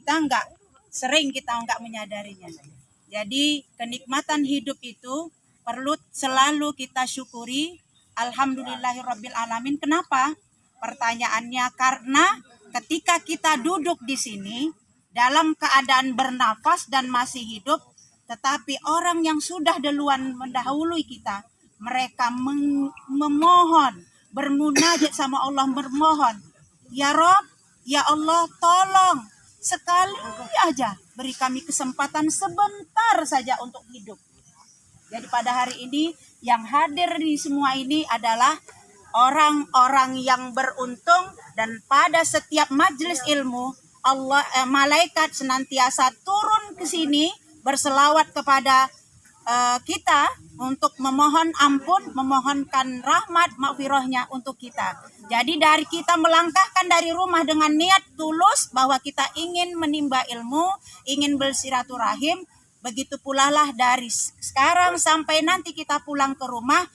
kita nggak menyadarinya. Jadi kenikmatan hidup itu perlu selalu kita syukuri. Alhamdulillahirabbil alamin. Kenapa? Pertanyaannya karena ketika kita duduk di sini dalam keadaan bernafas dan masih hidup, tetapi orang yang sudah duluan mendahului kita, mereka memohon, bermunajat sama Allah, bermohon, ya Rob, ya Allah, tolong sekali aja beri kami kesempatan sebentar saja untuk hidup. Jadi pada hari ini yang hadir di semua ini adalah orang-orang yang beruntung, dan pada setiap majelis ilmu malaikat senantiasa turun ke sini berselawat kepada kita untuk memohon ampun, memohonkan rahmat maghfirahnya untuk kita. Jadi dari kita melangkahkan dari rumah dengan niat tulus bahwa kita ingin menimba ilmu, ingin bersilaturahim, begitu pula lah dari sekarang sampai nanti kita pulang ke rumah,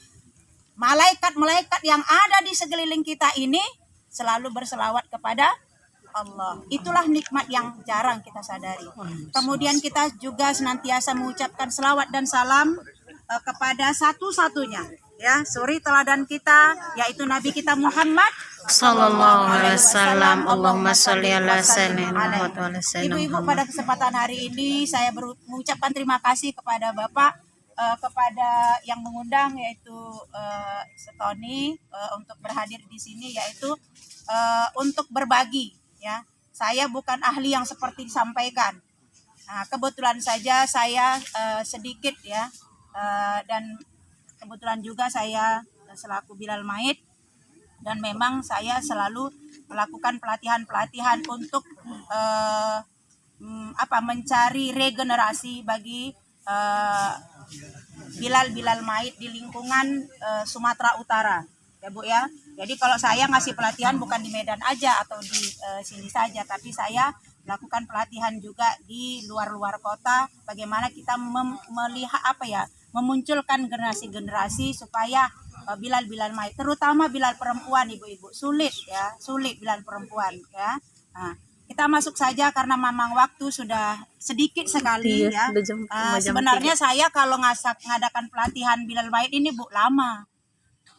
malaikat-malaikat yang ada di sekeliling kita ini selalu berselawat kepada Allah. Itulah nikmat yang jarang kita sadari. Kemudian kita juga senantiasa mengucapkan selawat dan salam kepada satu-satunya, ya, suri teladan kita, yaitu Nabi kita Muhammad Sallallahu alaihi wasallam. Allahumma sholli ala sayyidina Muhammad. Ibu-ibu, pada kesempatan hari ini saya mengucapkan terima kasih kepada Bapak, kepada yang mengundang, yaitu Tony, untuk berhadir di sini, yaitu untuk berbagi, ya. Saya bukan ahli yang seperti disampaikan. Nah, kebetulan saja saya sedikit, ya, dan kebetulan juga saya selaku Bilal Mait, dan memang saya selalu melakukan pelatihan-pelatihan untuk mencari regenerasi bagi Bilal Mait di lingkungan Sumatera Utara, ya Bu, ya. Jadi kalau saya ngasih pelatihan bukan di Medan aja atau di sini saja, tapi saya melakukan pelatihan juga di luar-luar kota, bagaimana kita melihat memunculkan generasi-generasi supaya Bilal Mait, terutama Bilal perempuan, ibu-ibu, sulit Bilal perempuan, ya. Nah, kita masuk saja karena memang waktu sudah sedikit sekali, ya. Sebenarnya saya kalau ngadakan pelatihan Bilal Mait ini, Bu, lama.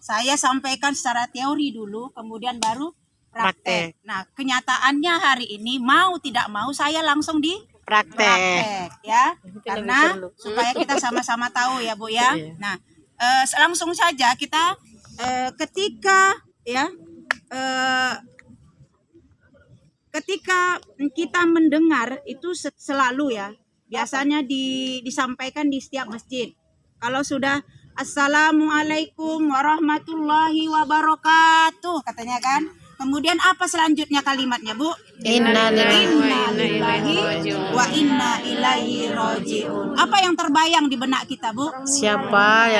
Saya sampaikan secara teori dulu, kemudian baru praktek. Nah, kenyataannya hari ini mau tidak mau saya langsung di praktek, ya. Karena supaya kita sama-sama tahu, ya Bu, ya. Nah, langsung saja kita ketika kita mendengar itu selalu, ya, biasanya disampaikan di setiap masjid. Kalau sudah Assalamualaikum warahmatullahi wabarakatuh, katanya kan. Kemudian apa selanjutnya kalimatnya, Bu? Innalillahi wa inna ilaihi rajiun. Apa yang terbayang di benak kita, Bu? Siapa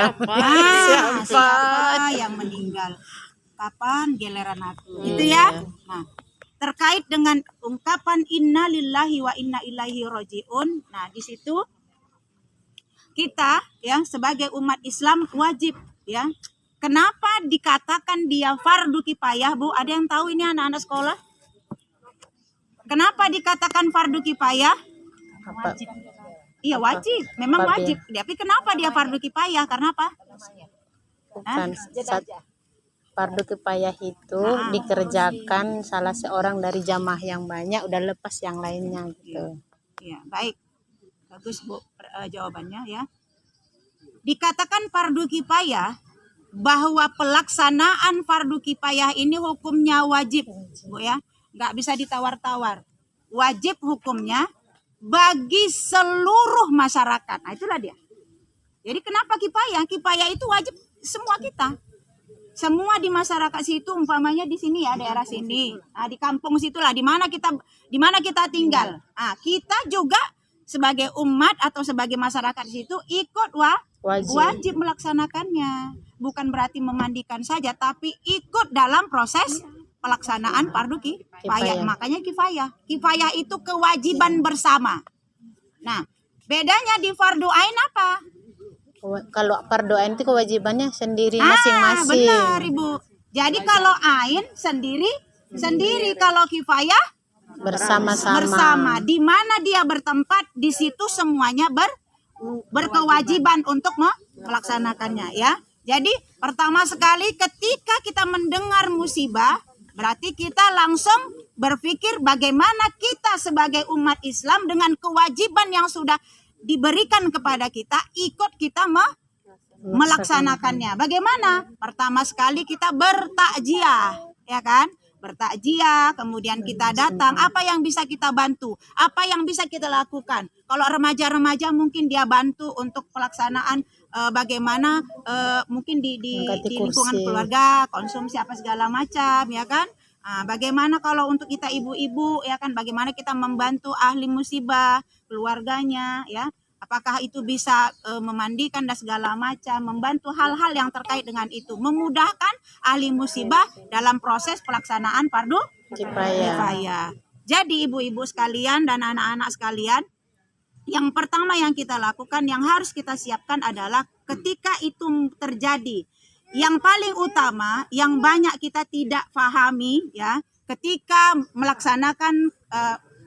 yang meninggal? Kapan giliran aku? Gitu, ya. Nah, terkait dengan ungkapan innalillahi wa inna ilaihi rajiun. Nah, di situ kita, ya, sebagai umat Islam wajib, ya. Kenapa dikatakan dia fardu kifayah, Bu? Ada yang tahu ini anak-anak sekolah? Kenapa dikatakan fardu kifayah? Wajib. Iya, wajib. Memang wajib. Tapi kenapa dia fardu kifayah? Karena apa? Bukan. Fardu kifayah itu dikerjakan salah seorang dari jamaah yang banyak, udah lepas yang lainnya, gitu. Iya, baik. Bagus, Bu, jawabannya, ya. Dikatakan fardu kifayah bahwa pelaksanaan fardu kifayah ini hukumnya wajib, Bu, ya. Nggak bisa ditawar-tawar. Wajib hukumnya bagi seluruh masyarakat. Nah, itulah dia. Jadi kenapa kifayah? Kifayah itu wajib semua kita. Semua di masyarakat situ, umpamanya di sini, ya, daerah sini. Nah, di kampung situlah di mana kita tinggal. Nah, kita juga sebagai umat atau sebagai masyarakat di situ ikut wajib melaksanakannya. Bukan berarti memandikan saja, tapi ikut dalam proses pelaksanaan fardu kifayah. Makanya kifayah. Kifayah itu kewajiban bersama. Nah, bedanya di fardu ain apa? Kalau fardu ain itu kewajibannya sendiri masing-masing. Benar, Ibu. Jadi kalau ain sendiri, kalau kifayah bersama-sama. Di mana dia bertempat, di situ semuanya berkewajiban untuk melaksanakannya ya. Jadi pertama sekali ketika kita mendengar musibah, berarti kita langsung berpikir bagaimana kita sebagai umat Islam dengan kewajiban yang sudah diberikan kepada kita, ikut kita melaksanakannya. Bagaimana? Pertama sekali kita bertakziah, ya kan? Bertakziah, kemudian kita datang, apa yang bisa kita bantu, apa yang bisa kita lakukan. Kalau remaja-remaja mungkin dia bantu untuk pelaksanaan bagaimana mungkin di lingkungan keluarga, konsumsi apa segala macam, ya kan? Bagaimana kalau untuk kita ibu-ibu, ya kan, bagaimana kita membantu ahli musibah, keluarganya, ya. Apakah itu bisa memandikan dan segala macam, membantu hal-hal yang terkait dengan itu, memudahkan ahli musibah dalam proses pelaksanaan fardu kifayah. Jadi ibu-ibu sekalian dan anak-anak sekalian, yang pertama yang kita lakukan, yang harus kita siapkan adalah ketika itu terjadi, yang paling utama, yang banyak kita tidak pahami ya, ketika melaksanakan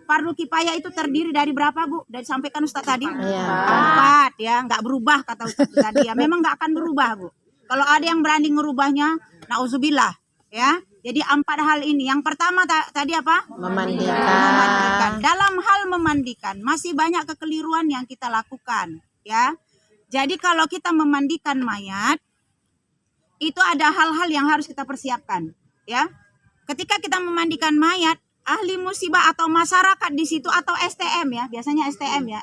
fardu kifayah itu terdiri dari berapa, Bu? Dan sampaikan Ustaz tadi? 4 ya, nggak berubah kata Ustaz tadi ya. Memang nggak akan berubah, Bu. Kalau ada yang berani ngerubahnya, nauzubillah ya. Jadi 4 hal ini. Yang pertama tadi apa? Memandikan. Dalam hal memandikan masih banyak kekeliruan yang kita lakukan ya. Jadi kalau kita memandikan mayat, itu ada hal-hal yang harus kita persiapkan ya. Ketika kita memandikan mayat, ahli musibah atau masyarakat di situ atau STM ya, biasanya STM ya,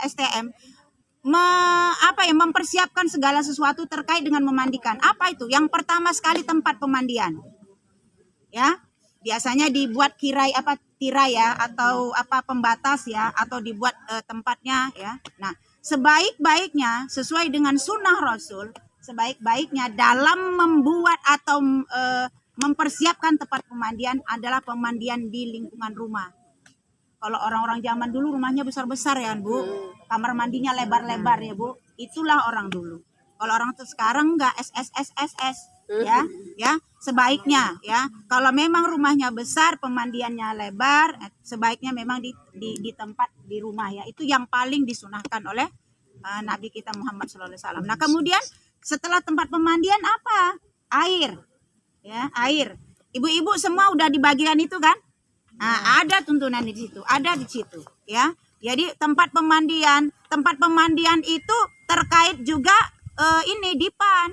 mempersiapkan segala sesuatu terkait dengan memandikan. Apa itu? Yang pertama sekali tempat pemandian. Ya. Biasanya dibuat tirai ya, atau pembatas ya, atau dibuat tempatnya ya. Nah, sebaik-baiknya sesuai dengan sunnah Rasul, sebaik-baiknya dalam membuat atau mempersiapkan tempat pemandian adalah pemandian di lingkungan rumah. Kalau orang-orang zaman dulu rumahnya besar-besar ya, Bu. Kamar mandinya lebar-lebar ya, Bu. Itulah orang dulu. Kalau orang tuh sekarang enggak SSS ya. Ya, sebaiknya ya. Kalau memang rumahnya besar, pemandiannya lebar, sebaiknya memang di tempat di rumah ya. Itu yang paling disunahkan oleh Nabi kita Muhammad SAW. Nah, kemudian setelah tempat pemandian apa? Air. Ya, air. Ibu-ibu semua udah di bagian itu kan? Nah, ada tuntunan di situ, ada di situ, ya. Jadi tempat pemandian itu terkait juga dipan,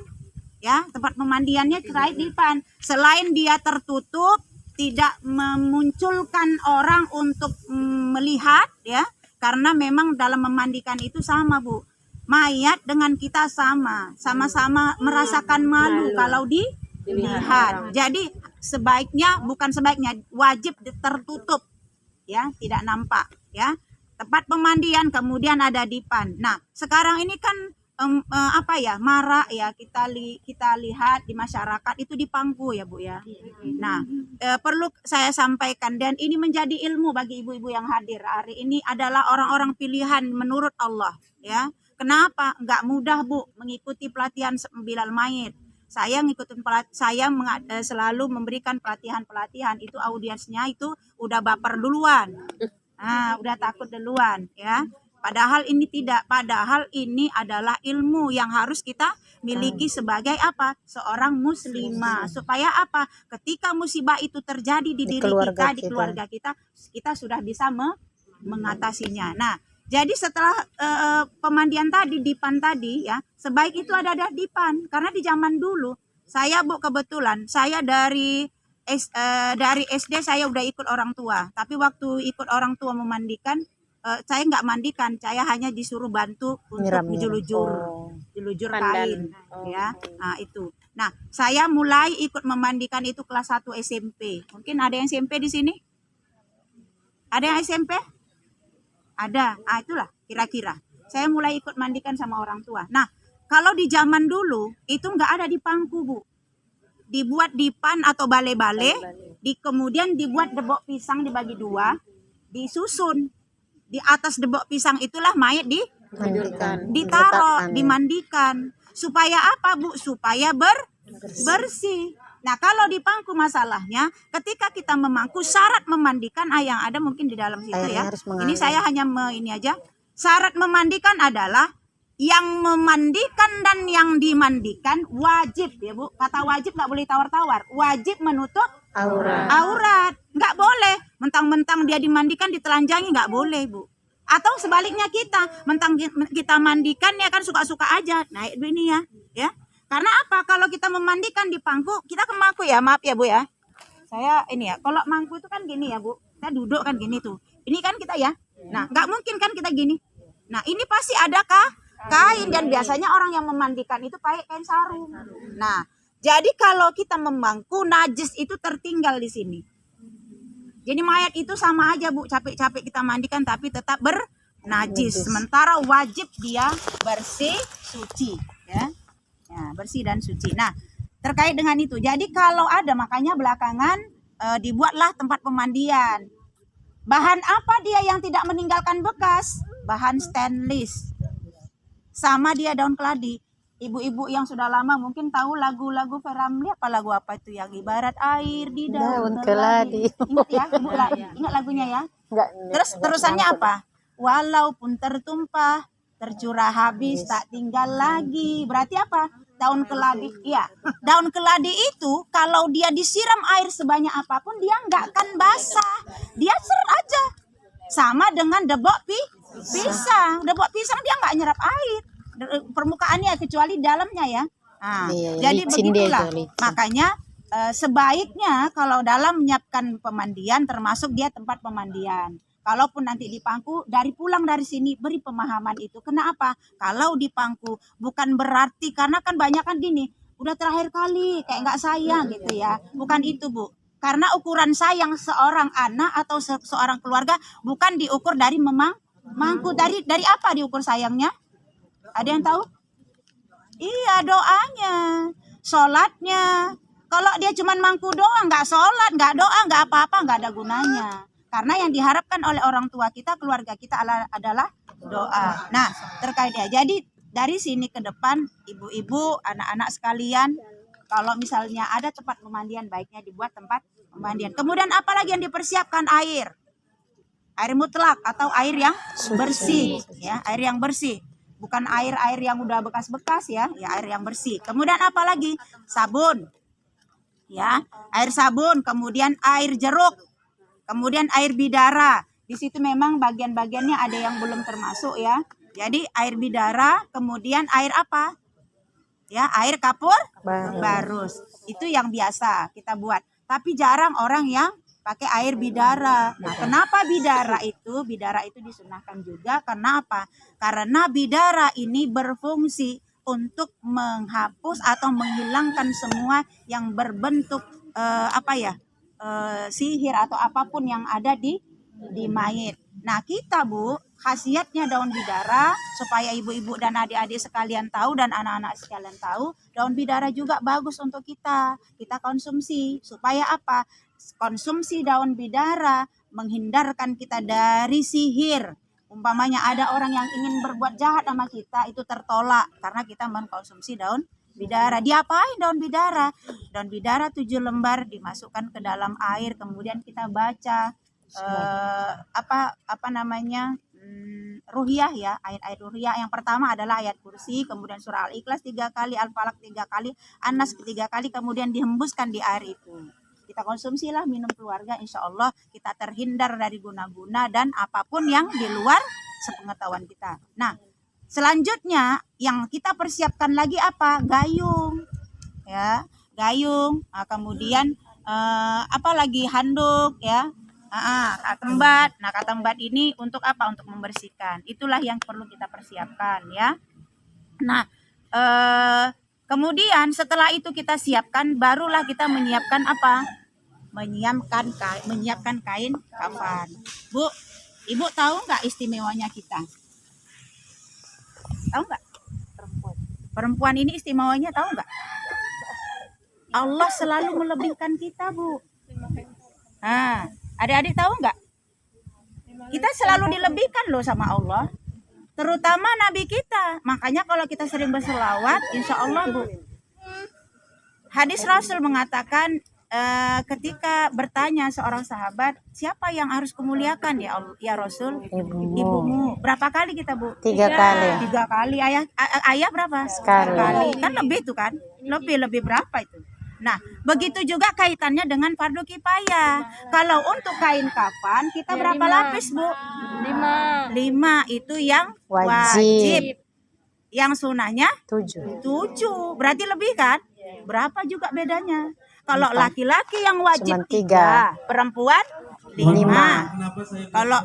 ya. Tempat pemandiannya terkait dipan. Selain dia tertutup, tidak memunculkan orang untuk melihat, ya. Karena memang dalam memandikan itu sama, Bu. Mayat dengan kita sama-sama merasakan malu kalau dilihat. Jadi wajib tertutup ya, tidak nampak ya. Tempat pemandian, kemudian ada dipan. Nah, sekarang ini kan marak ya, kita lihat di masyarakat itu dipangku ya, Bu ya. Nah, perlu saya sampaikan, dan ini menjadi ilmu bagi ibu-ibu yang hadir hari ini, adalah orang-orang pilihan menurut Allah ya. Kenapa? Enggak mudah, Bu, mengikuti pelatihan Bilal mayit. Saya selalu memberikan pelatihan itu, audiensnya itu udah baper duluan. Nah, udah takut duluan ya. Padahal ini tidak, padahal ini adalah ilmu yang harus kita miliki sebagai seorang muslimah, supaya ketika musibah itu terjadi di diri kita, di keluarga kita sudah bisa mengatasinya. Nah, jadi setelah pemandian tadi, dipan tadi ya, sebaik itu ada dipan. Karena di zaman dulu, saya, Bu, kebetulan saya dari SD saya udah ikut orang tua. Tapi waktu ikut orang tua memandikan, saya nggak mandikan, saya hanya disuruh bantu untuk jelujur kain ya. Nah, itu. Nah, saya mulai ikut memandikan itu kelas 1 SMP. Mungkin ada yang SMP di sini? Ada yang SMP? Ada. Itulah kira-kira. Saya mulai ikut mandikan sama orang tua. Nah, kalau di zaman dulu itu nggak ada di pangku, Bu. Dibuat dipan atau bale-bale, kemudian dibuat debok pisang dibagi 2, disusun. Di atas debok pisang itulah mayat ditaruh, dimandikan. Supaya apa, Bu? Supaya bersih. Nah, kalau di Pangku masalahnya ketika kita memangku syarat memandikan yang ada mungkin di dalam situ Airnya ya. harus Ini mengalir. saya hanya ini aja. Syarat memandikan adalah yang memandikan dan yang dimandikan wajib ya Bu. Kata wajib nggak boleh tawar-tawar. Wajib menutup aurat. Nggak boleh. Mentang-mentang dia dimandikan ditelanjangi nggak boleh Bu. Atau sebaliknya kita, mentang kita mandikan ya kan suka-suka aja. Nah ini ya. Karena apa? Kalau kita memandikan di Pangku, kita ke mangku ya, maaf ya Bu ya. Saya ini ya, kalau mangku itu kan gini ya Bu. Kita duduk kan gini tuh. Ini kan kita ya. Nah, nggak mungkin kan kita gini. Nah, ini pasti ada kain dan biasanya orang yang memandikan itu pakai kain sarung. Nah, jadi kalau kita memangku najis itu tertinggal di sini. Jadi mayat itu sama aja Bu, capek-capek kita mandikan tapi tetap bernajis. Sementara wajib dia bersih, suci ya. Ya, bersih dan suci. Nah, terkait dengan itu. Jadi kalau ada makanya belakangan dibuatlah tempat pemandian. Bahan apa dia yang tidak meninggalkan bekas? Bahan stainless. Sama dia daun keladi. Ibu-ibu yang sudah lama mungkin tahu lagu-lagu Feramli, apa lagu apa itu yang ibarat air di daun keladi. Ingat ya, Ibu ingat lagunya ya? Enggak, Terus terusannya apa? Walaupun tertumpah, tercurah habis, tak tinggal lagi. Berarti apa? Daun keladi. Iya, daun keladi itu kalau dia disiram air sebanyak apapun dia nggak akan basah. Dia ser aja. Sama dengan debok pisang. Debok pisang dia nggak nyerap air. Permukaannya kecuali dalamnya ya. Nah, jadi begitulah. Makanya sebaiknya kalau dalam menyiapkan pemandian termasuk dia tempat pemandian. Kalaupun nanti di Pangku, dari pulang dari sini beri pemahaman itu. Kenapa? Kalau di Pangku bukan berarti karena kan banyak kan gini, udah terakhir kali kayak nggak sayang gitu ya. Bukan itu Bu. Karena ukuran sayang seorang anak atau seorang keluarga bukan diukur dari memangku. Dari apa diukur sayangnya? Ada yang tahu? Iya, doanya, sholatnya. Kalau dia cuma mangku doang, nggak sholat, nggak doa, nggak apa-apa, nggak ada gunanya. Karena yang diharapkan oleh orang tua kita, keluarga kita adalah doa. Nah, terkaitnya. Jadi dari sini ke depan, ibu-ibu, anak-anak sekalian, kalau misalnya ada tempat pemandian, baiknya dibuat tempat pemandian. Kemudian apalagi yang dipersiapkan? Air mutlak atau air yang bersih, ya, air yang bersih. Bukan air yang udah bekas-bekas ya air yang bersih. Kemudian apalagi? Sabun. Ya, air sabun, kemudian air jeruk, kemudian air bidara. Di situ memang bagian-bagiannya ada yang belum termasuk ya. Jadi air bidara, kemudian air apa? Ya, air kapur barus. Itu yang biasa kita buat. Tapi jarang orang yang pakai air bidara. Nah, kenapa bidara itu? Bidara itu disunahkan juga karena apa? Karena bidara ini berfungsi untuk menghapus atau menghilangkan semua yang berbentuk sihir atau apapun yang ada di mayit. Nah, kita Bu, khasiatnya daun bidara supaya ibu-ibu dan adik-adik sekalian tahu dan anak-anak sekalian tahu, daun bidara juga bagus untuk kita konsumsi. Supaya apa? Konsumsi daun bidara menghindarkan kita dari sihir. Umpamanya ada orang yang ingin berbuat jahat sama kita, itu tertolak karena kita mengkonsumsi daun bidara. Diapain daun bidara? Daun bidara 7 lembar dimasukkan ke dalam air, kemudian kita baca ruhiyah ya, ayat-ayat ruhiyah. Yang pertama adalah ayat kursi, kemudian surah Al-Ikhlas 3 kali, Al-Falaq 3 kali, An-Nas 3 kali, kemudian dihembuskan di air itu. Kita konsumsilah, minum keluarga, insya Allah kita terhindar dari guna-guna dan apapun yang di luar sepengetahuan kita. Nah, selanjutnya yang kita persiapkan lagi apa? Gayung, ya, gayung. Nah, kemudian apalagi handuk, ya, katembat. Nah, katembat ini untuk apa? Untuk membersihkan. Itulah yang perlu kita persiapkan, ya. Nah, kemudian setelah itu kita siapkan, barulah kita menyiapkan apa? Menyiapkan kain kafan. Bu, Ibu tahu nggak istimewanya kita? Tahu nggak? Perempuan ini istimewanya tahu nggak? Allah selalu melebihkan kita, Bu. Nah, adik-adik tahu nggak? Kita selalu dilebihkan loh sama Allah. Terutama Nabi kita. Makanya kalau kita sering berselawat, insya Allah Bu, Hadis Rasul mengatakan ketika bertanya seorang sahabat, siapa yang harus kumuliakan ya Allah, ya Rasul? Ibumu. Ibumu. Berapa kali kita, Bu? 3 kali. 3 kali. Ayah berapa? Sekali. Kan lebih tuh kan? Lebih berapa itu? Nah, begitu juga kaitannya dengan fardu kifayah. Kalau untuk kain kafan kita berapa lapis, Bu? 5. 5 itu yang Wajib. Yang sunahnya 7. 7. Berarti lebih kan? Berapa juga bedanya? Kalau 4. laki-laki yang wajib Cuman 3. 3, perempuan 5. Kalau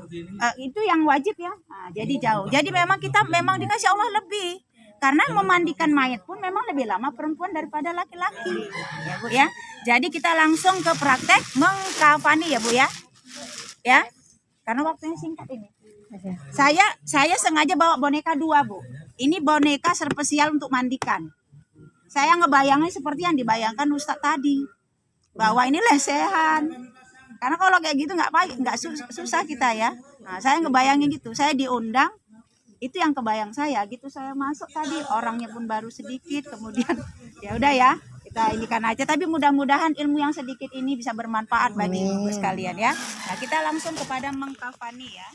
itu yang wajib ya. Nah, jadi jauh. Jadi memang kita dikasih Allah lebih. Karena memandikan mayat pun memang lebih lama perempuan daripada laki-laki. Ya, Bu ya. Jadi kita langsung ke praktek mengkafani ya, Bu ya. Ya. Karena waktunya singkat ini. Saya sengaja bawa boneka 2, Bu. Ini boneka spesial untuk mandikan. Saya ngebayangin seperti yang dibayangkan Ustadz tadi. Bahwa ini lesehan. Karena kalau kayak gitu nggak susah kita ya. Nah, saya ngebayangin gitu. Saya diundang, itu yang kebayang saya gitu. Saya masuk tadi, orangnya pun baru sedikit, kemudian ya udah ya, kita inikan aja. Tapi mudah-mudahan ilmu yang sedikit ini bisa bermanfaat bagi ibu sekalian ya. Nah, kita langsung kepada mengkafani ya.